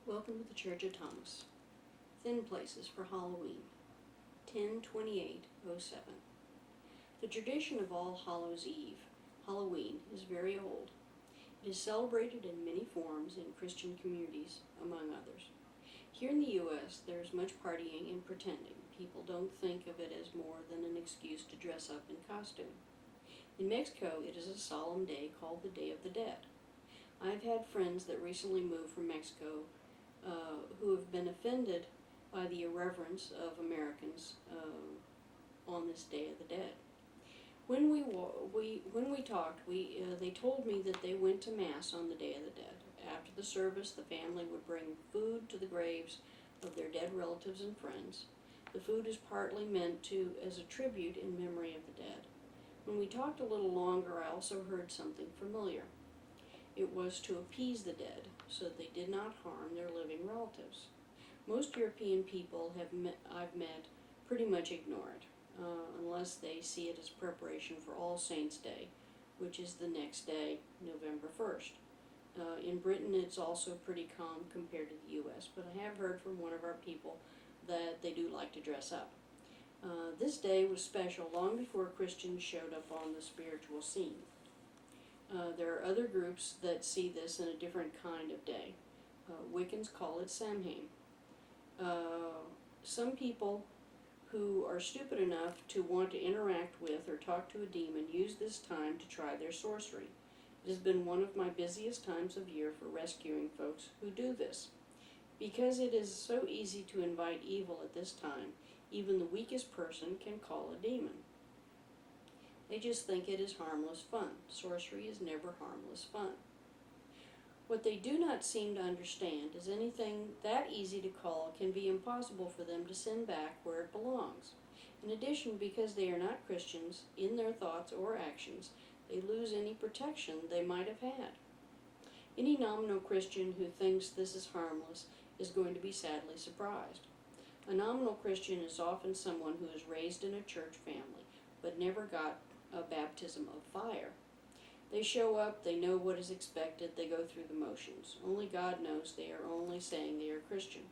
Welcome to the Church of Thomas. Thin Places for Halloween, 10/28/07. The tradition of All Hallows' Eve, Halloween, is very old. It is celebrated in many forms in Christian communities, among others. Here in the U.S., there is much partying and pretending. People don't think of it as more than an excuse to dress up in costume. In Mexico, it is a solemn day called the Day of the Dead. I've had friends that recently moved from Mexico who have been offended by the irreverence of Americans on this Day of the Dead. When we talked, they told me that they went to Mass on the Day of the Dead. After the service, the family would bring food to the graves of their dead relatives and friends. The food is partly meant as a tribute in memory of the dead. When we talked a little longer, I also heard something familiar. It was to appease the dead, so they did not harm their living relatives. Most European people I've met pretty much ignore it, unless they see it as preparation for All Saints' Day, which is the next day, November 1st. In Britain, it's also pretty calm compared to the U.S., but I have heard from one of our people that they do like to dress up. This day was special long before Christians showed up on the spiritual scene. There are other groups that see this in a different kind of day. Wiccans call it Samhain. Some people who are stupid enough to want to interact with or talk to a demon use this time to try their sorcery. It has been one of my busiest times of year for rescuing folks who do this. Because it is so easy to invite evil at this time, even the weakest person can call a demon. They just think it is harmless fun. Sorcery is never harmless fun. What they do not seem to understand is anything that easy to call can be impossible for them to send back where it belongs. In addition, because they are not Christians in their thoughts or actions, they lose any protection they might have had. Any nominal Christian who thinks this is harmless is going to be sadly surprised. A nominal Christian is often someone who is raised in a church family, but never got a baptism of fire. They show up, they know what is expected, they go through the motions. Only God knows they are only saying they are Christian,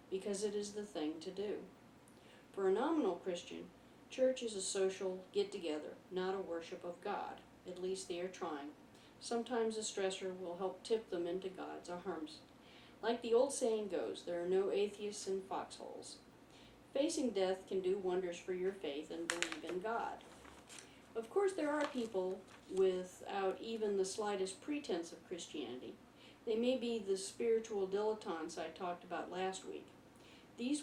because it is the thing to do. For a nominal Christian, church is a social get-together, not a worship of God. At least they are trying. Sometimes a stressor will help tip them into God's arms. Like the old saying goes, there are no atheists in foxholes. Facing death can do wonders for your faith and believe in God. Of course, there are people without even the slightest pretense of Christianity. They may be the spiritual dilettantes I talked about last week. These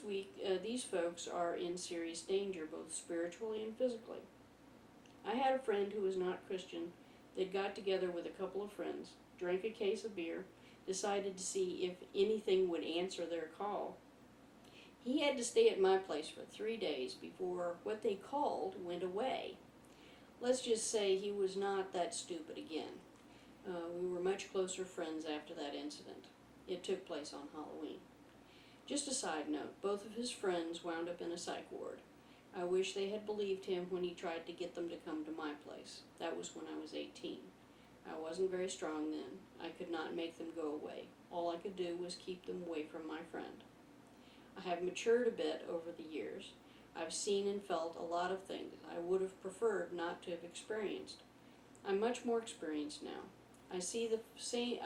folks are in serious danger, both spiritually and physically. I had a friend who was not Christian. They'd got together with a couple of friends, drank a case of beer, decided to see if anything would answer their call. He had to stay at my place for 3 days before what they called went away. Let's just say he was not that stupid again. We were much closer friends after that incident. It took place on Halloween. Just a side note, both of his friends wound up in a psych ward. I wish they had believed him when he tried to get them to come to my place. That was when I was 18. I wasn't very strong then. I could not make them go away. All I could do was keep them away from my friend. I have matured a bit over the years. I've seen and felt a lot of things I would have preferred not to have experienced. I'm much more experienced now. I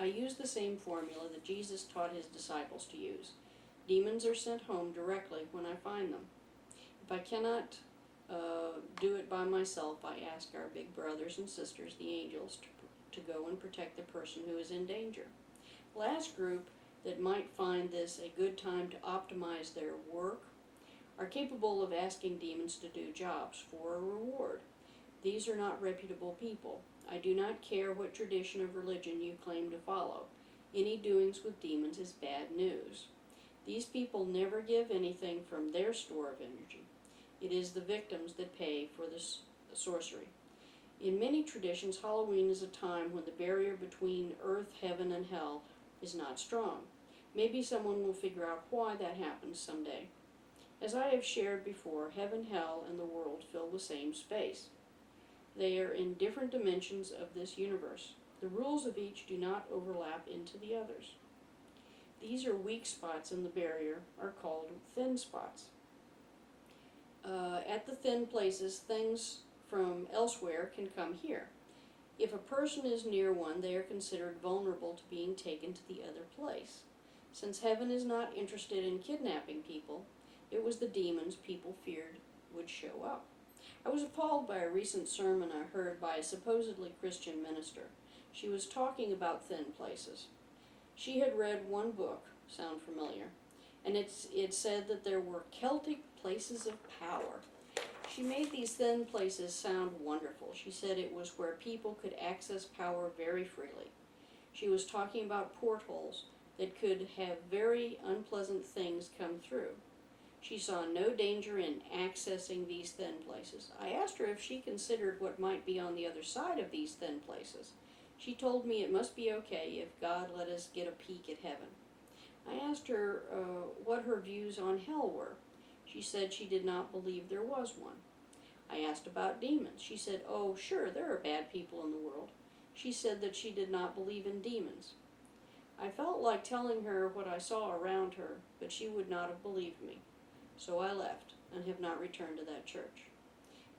use the same formula that Jesus taught his disciples to use. Demons are sent home directly when I find them. If I cannot do it by myself, I ask our big brothers and sisters, the angels, to go and protect the person who is in danger. The last group that might find this a good time to optimize their work are capable of asking demons to do jobs for a reward. These are not reputable people. I do not care what tradition of religion you claim to follow. Any doings with demons is bad news. These people never give anything from their store of energy. It is the victims that pay for this sorcery. In many traditions, Halloween is a time when the barrier between earth, heaven, and hell is not strong. Maybe someone will figure out why that happens someday. As I have shared before, heaven, hell, and the world fill the same space. They are in different dimensions of this universe. The rules of each do not overlap into the others. These are weak spots in the barrier, are called thin spots. At the thin places, things from elsewhere can come here. If a person is near one, they are considered vulnerable to being taken to the other place. Since heaven is not interested in kidnapping people, it was the demons people feared would show up. I was appalled by a recent sermon I heard by a supposedly Christian minister. She was talking about thin places. She had read one book, sound familiar, and it said that there were Celtic places of power. She made these thin places sound wonderful. She said it was where people could access power very freely. She was talking about portholes that could have very unpleasant things come through. She saw no danger in accessing these thin places. I asked her if she considered what might be on the other side of these thin places. She told me it must be okay if God let us get a peek at heaven. I asked her what her views on hell were. She said she did not believe there was one. I asked about demons. She said, oh, sure, there are bad people in the world. She said that she did not believe in demons. I felt like telling her what I saw around her, but she would not have believed me. So I left and have not returned to that church.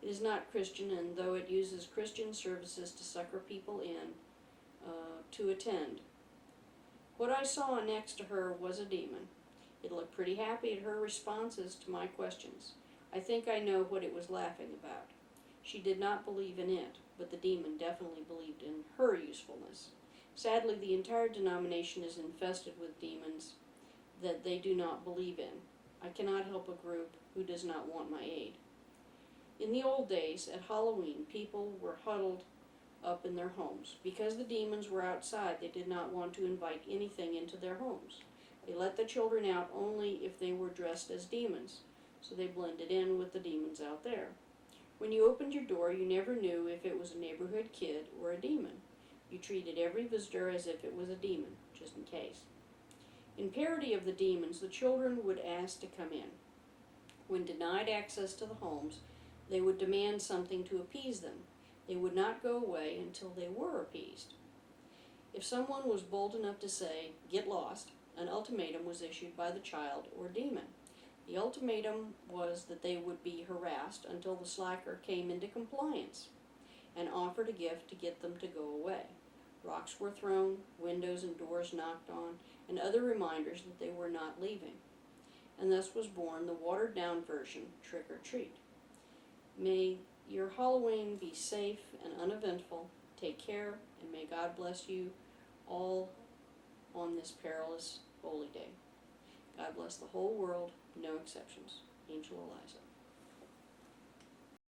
It is not Christian, and though it uses Christian services to sucker people in to attend. What I saw next to her was a demon. It looked pretty happy at her responses to my questions. I think I know what it was laughing about. She did not believe in it, but the demon definitely believed in her usefulness. Sadly, the entire denomination is infested with demons that they do not believe in. I cannot help a group who does not want my aid. In the old days, at Halloween, people were huddled up in their homes. Because the demons were outside, they did not want to invite anything into their homes. They let the children out only if they were dressed as demons, so they blended in with the demons out there. When you opened your door, you never knew if it was a neighborhood kid or a demon. You treated every visitor as if it was a demon, just in case. In parody of the demons, the children would ask to come in. When denied access to the homes, they would demand something to appease them. They would not go away until they were appeased. If someone was bold enough to say, "Get lost," an ultimatum was issued by the child or demon. The ultimatum was that they would be harassed until the slacker came into compliance and offered a gift to get them to go away. Rocks were thrown, windows and doors knocked on, and other reminders that they were not leaving. And thus was born the watered-down version, Trick or Treat. May your Halloween be safe and uneventful. Take care, and may God bless you all on this perilous holy day. God bless the whole world, no exceptions. Angel Eliza.